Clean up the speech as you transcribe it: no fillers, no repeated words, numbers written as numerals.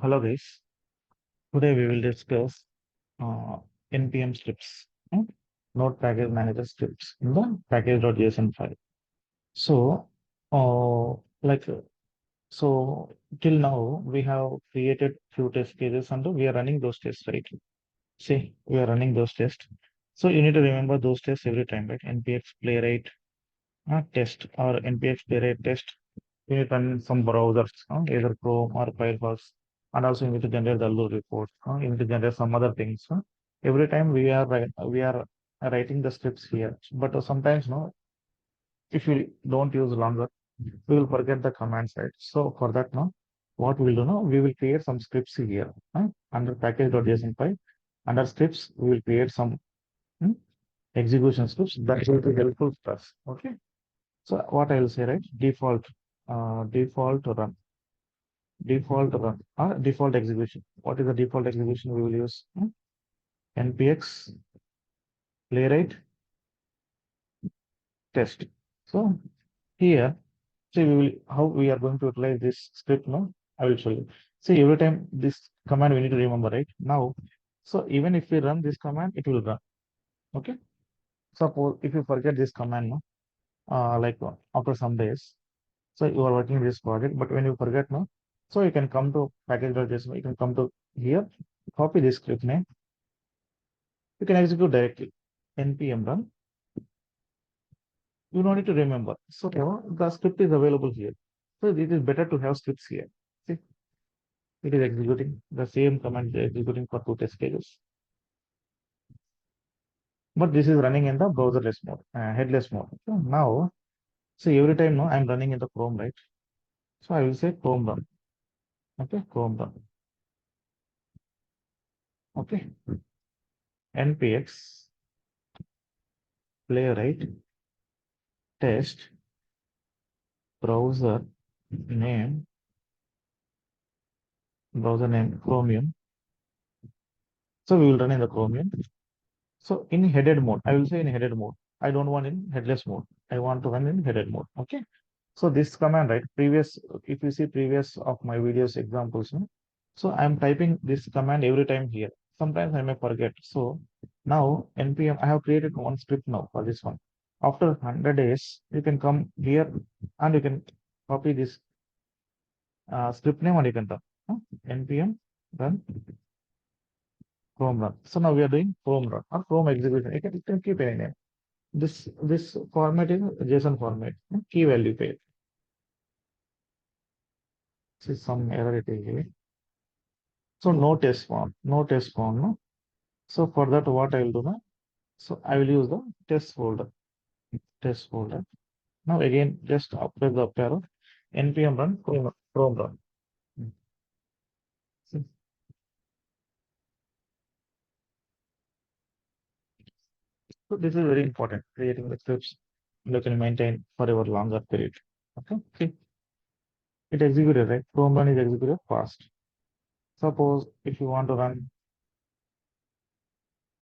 Hello guys. Today we will discuss uh, npm scripts, hmm, node package manager scripts in the package.json file. So, uh, like uh, so till now we have created few test cases and we are running those tests, right? See, we are running those tests. So you need to remember those tests every time, right? Npx playwright test or npx playwright test. You need to run some browsers, either Chrome or Firefox, and also you need to generate the load report. You need to generate some other things. Every time we are writing the scripts here, but sometimes no, if we don't use longer, we will forget the commands, right? So for that, no, what we'll do now, we will create some scripts here under package.json file. Under scripts, we will create some hmm, execution scripts that will be helpful for us. Okay. So what I will say, right? Default run or default execution. What is the default execution we will use? Npx playwright test. So here, see we will how we are going to utilize this script now. I will show you. See every time this command we need to remember, right? Now, so even if we run this command, it will run. Okay. Suppose if you forget this command, no, after some days, so you are working this project, but when you forget, no, so you can come to package.json, you can come to here, copy this script name. You can execute directly. npm run. You don't need to remember. So the script is available here. So it is better to have scripts here. See, it is executing the same command executing for two test cases. But this is running in the browserless mode, headless mode. So now, see every time no, I'm running in the Chrome, right? So I will say Chrome run. Okay, Chrome run. Okay, npx playwright test browser name Chromium. So we will run in the Chromium. So in headed mode, I will say in headed mode. I don't want in headless mode. I want to run in headed mode. Okay. So this command, right? If you see previous of my videos examples, no? So I'm typing this command every time here. Sometimes I may forget. So now npm, I have created one script now for this one. After 100 days, you can come here and you can copy this script name and you can run. npm run Chrome run. So now we are doing Chrome run or Chrome execution. You can keep any name. This format is JSON format. Key value pair. See some error it is giving. So no test form. No. So for that, what I will do now? So I will use the test folder. Test folder. Now again, just press the up arrow. npm run Chrome run. See, so this is very important. Creating the scripts you can maintain for a longer period. Okay. See, it executed right. Chrome run is executed fast. Suppose if you want to run